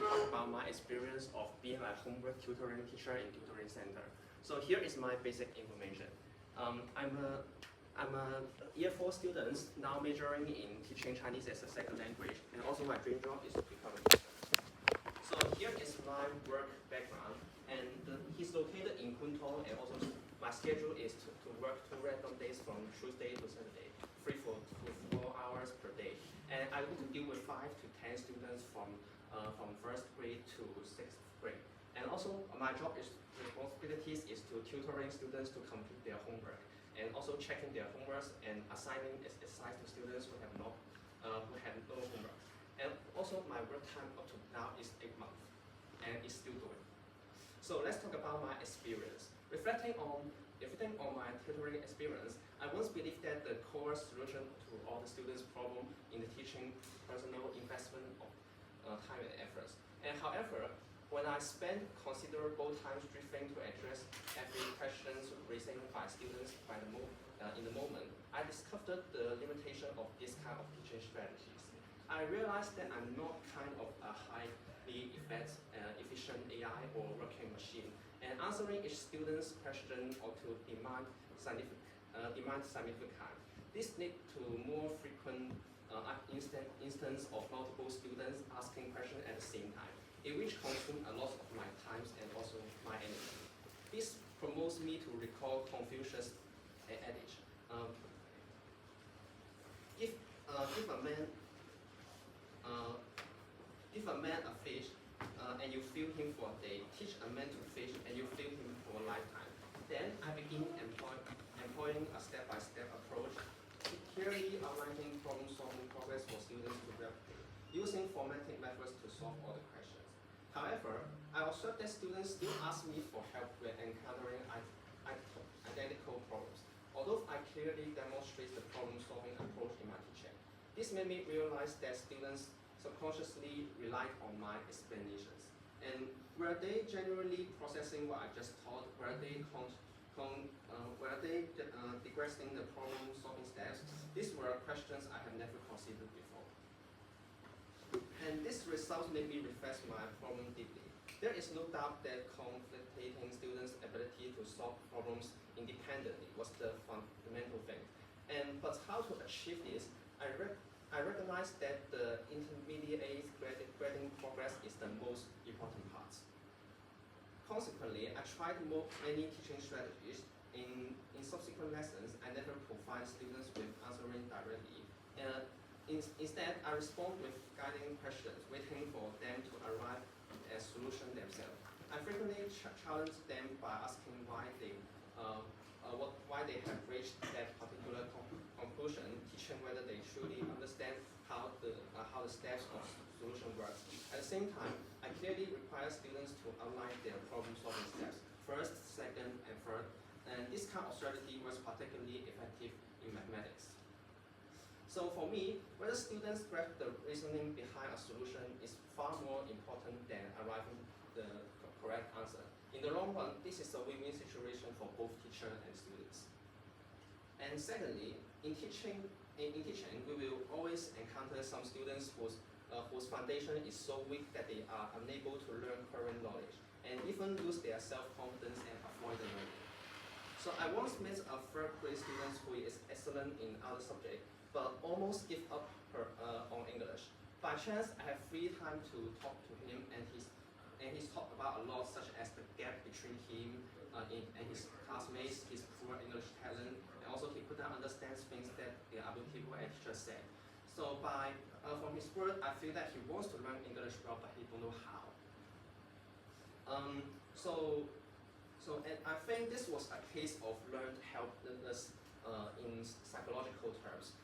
about my experience of being a homework tutoring teacher in tutoring center. So here is my basic information. I'm a year 4 student now majoring in teaching Chinese as a second language, and also my dream job is to become a teacher. So here is my work background, and he's located in Kunto, and also my schedule is to work 2 random days from Tuesday to Saturday, 4 hours per day. And I need to deal with 5 to 10 students from 1st grade to 6th grade. And also my job responsibilities is to tutoring students to complete their homework, and also checking their homeworks and assigning exercise to students who have no homework. And also my work time up to now is 8 months, and it's still doing. So let's talk about my experience. Reflecting on my tutoring experience, I once believed that the core solution to all the students' problem in the teaching personal investment of time and efforts. And however, when I spent considerable time drifting to address every question raised by students in the moment, I discovered the limitation of this kind of teaching strategies. I realized that I'm not kind of a highly efficient AI or working machine, and answering each student's question or to demand significant. This leads to more frequent instance of multiple students asking questions at the same time, which consumes a lot of my time and also my energy. This promotes me to recall Confucius' adage: give a man a fish, and you feed him for a day. Teach a man to fish, and you feed him for a lifetime. Then I begin employing a step-by-step approach, clearly outlining problem-solving progress for students to replicate, using formatting methods to solve all the questions. However, I observed that students still ask me for help when encountering identical problems, although I clearly demonstrate the problem-solving approach in my teaching. This made me realize that students subconsciously relied on my explanations. And were they generally processing what I just taught? Were they digressing the problem-solving steps? These were questions I have never considered before. And this result made me reflect my problem deeply. There is no doubt that conflicting students' ability to solve problems independently was the fundamental thing. But how to achieve this? I recognize that the intermediate grading progress is the most important part. Consequently, I tried many teaching strategies. In subsequent lessons, I never provide students with answering directly. Instead, I respond with guiding questions, waiting for them to arrive at a solution themselves. I frequently challenge them by asking why they have reached that particular conclusion, teaching whether they truly understand how the steps of solution works. At the same time, I clearly require students to outline their problem-solving steps, first, second, and third. And this kind of strategy was particularly effective in mathematics. So for me, whether students grasp the reasoning behind a solution is far more important than arriving at the correct answer. In the long run, this is a win-win situation for both teacher and students. And secondly, in teaching, we will always encounter some students whose foundation is so weak that they are unable to learn current knowledge, and even lose their self-confidence and avoid the learning. So I once met a 3rd grade student who is excellent in other subjects, but almost give up on English. By chance, I have free time to talk to him, and he's talked about a lot, such as the gap between him and his classmates, his poor English talent, and also he couldn't understand things that the other people and teachers said. So from his word, I feel that he wants to learn English well, but he don't know how. And I think this was a case of learned helplessness in psychological terms,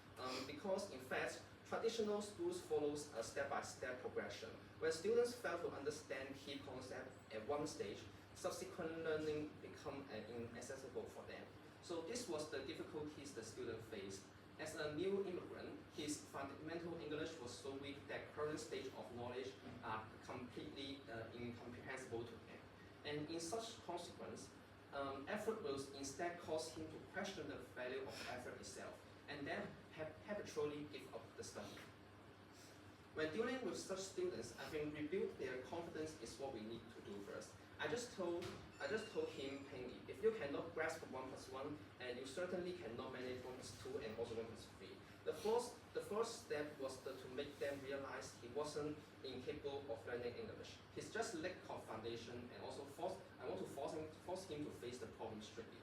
because in fact, traditional schools follows a step-by-step progression. When students fail to understand key concepts at one stage, subsequent learning become inaccessible for them. So this was the difficulties the student faced. As a new immigrant, his fundamental English was so weak that current stage of knowledge are completely incomprehensible to him. And in such consequence, effort will instead cause him to question the value of effort itself, and then habitually give up the study. When dealing with such students, I think rebuild their confidence is what we need to do first. I just told him plainly, if you cannot grasp 1 plus 1, and you certainly cannot manage 1 plus 2 and also 1 plus 3. The first step was to make them realize he wasn't incapable of learning English. He's just lack of foundation, and also I want to force him to face the problem strictly.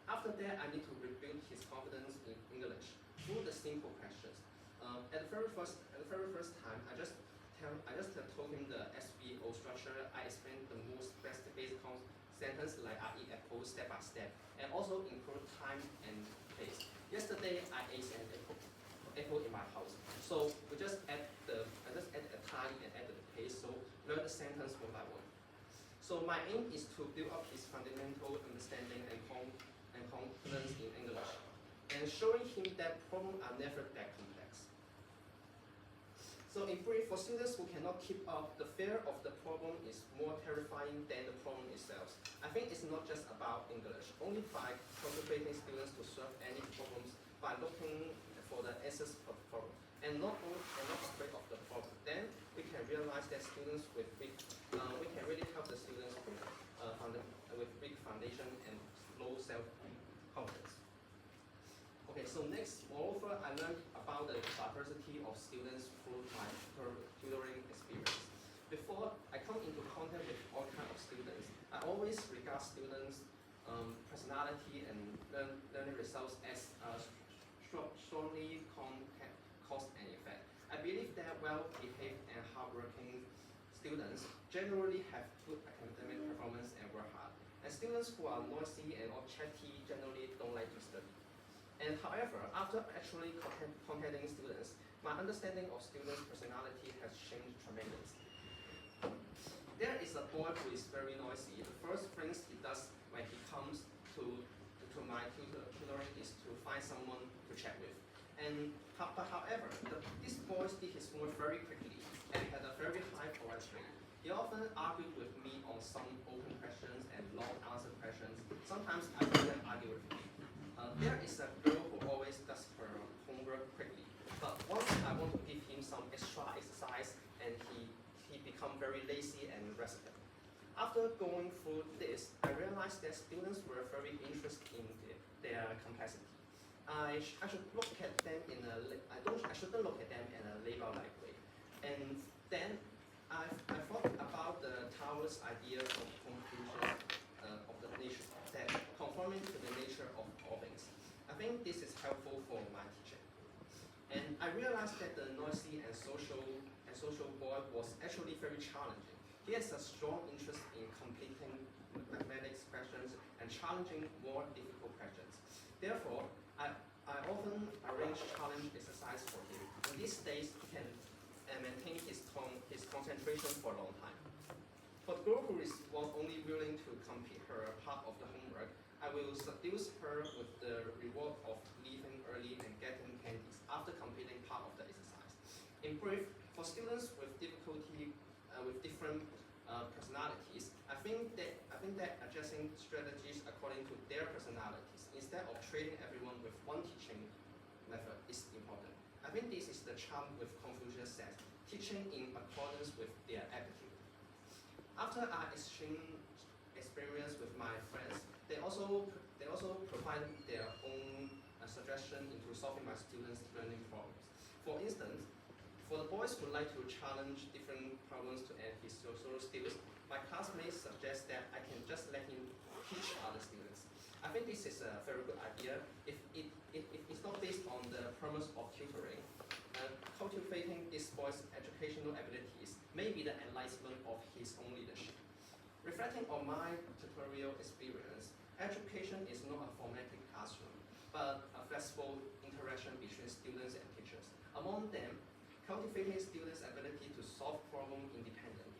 After that, I need to rebuild his confidence in English through the simple questions. At the very first time, I just told him the SVO structure. I explained the most basic sentence like I eat apple step by step, and also include time and place. Yesterday, I ate an apple in my house. So I just add the time and add the pace. So learn the sentence one by one. So my aim is to build up his fundamental understanding and confidence in English, and showing him that problems are never that complex. So in brief, for students who cannot keep up, the fear of the problem is more terrifying than the problem itself. I think it's not just about English. Only by cultivating students to solve any problems by looking for the answers of the problem, and not afraid of the problem, then we can realize that students we can really help the students with big foundation and low self-confidence. Okay, so next, moreover, I learned about the diversity of students through my tutoring experience. Before I come into contact with all kinds of students, I always regard students' personality and learning results as strongly cause and effect. I believe that well-behaved and hardworking students generally have good academic performance and work hard, and students who are noisy and or chatty generally don't like to study. And however, after actually contacting students, my understanding of students' personality has changed tremendously. There is a boy who is very noisy. The first things he does when he comes to my tutoring is to find someone to chat with. But however, this boy did his homework very quickly and had a very high progress rate. He often argued with me on some open questions and long answer questions. Sometimes I let them argue with me. There is a girl who always does her homework quickly, but once I want to give him some extra exercise, and he become very lazy and restless. After going through this, I realized that students were very interested in their complexity. I should look at them in a I shouldn't look at them in a label-like way. And then I thought about the Taoist idea of conclusion of the nature that conforming to the nature of all things. I think this is helpful for my teaching. And I realized that the noisy and social boy was actually very challenging. He has a strong interest in completing mathematics questions and challenging more difficult questions. Therefore, I often arrange challenge exercise for him. In these days, he can maintain his concentration for a long time. For the girl who was only willing to complete her part of the homework, I will seduce her with the reward of leaving early and getting candies after completing part of the exercise. In brief, for students with difficulty with different personalities, I think that adjusting strategies according to their personalities instead of treating everyone with one teaching method is important. I think this is the charm with Confucius said, teaching in accordance with their aptitude. After I exchange experience with my friends, they also provide their own suggestion into solving my students' learning problems. For instance, for the boys who like to challenge different problems to add his social skills, my classmates suggest that I can just let him teach other students. I think this is a very good idea if it's not based on the premise of tutoring. Cultivating this boy's educational abilities may be the enlightenment of his own leadership. Reflecting on my tutorial experience, education is not a formatic classroom, but a flexible interaction between students and teachers. Among them, cultivating students' ability to solve problems independently,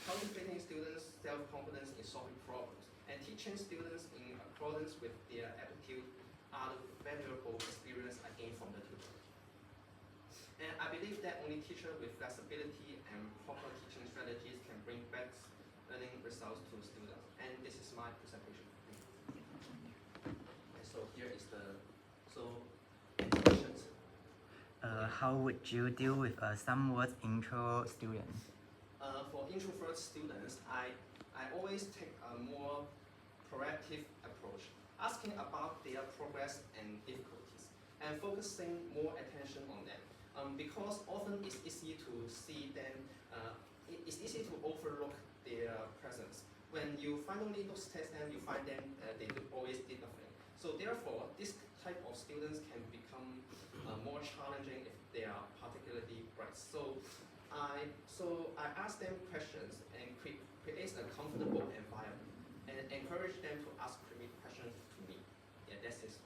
cultivating students' self-confidence in solving problems, and teaching students in accordance with their aptitude are the valuable experience I gained from the tutor. And I believe that only teachers with flexibility and proper teaching strategies can bring best learning results to students. And this is my presentation. And so here is the questions. how would you deal with a somewhat intro student? For introvert students, I always take a more proactive approach, asking about their progress and difficulties, and focusing more attention on them. Because often it's easy to see them, it's easy to overlook their presence. When you finally look test them, you find them they always did nothing. So therefore, this type of students can become more challenging if they are particularly bright. So I ask them questions and create a comfortable environment and encourage them to ask questions to me. Yeah, that's it.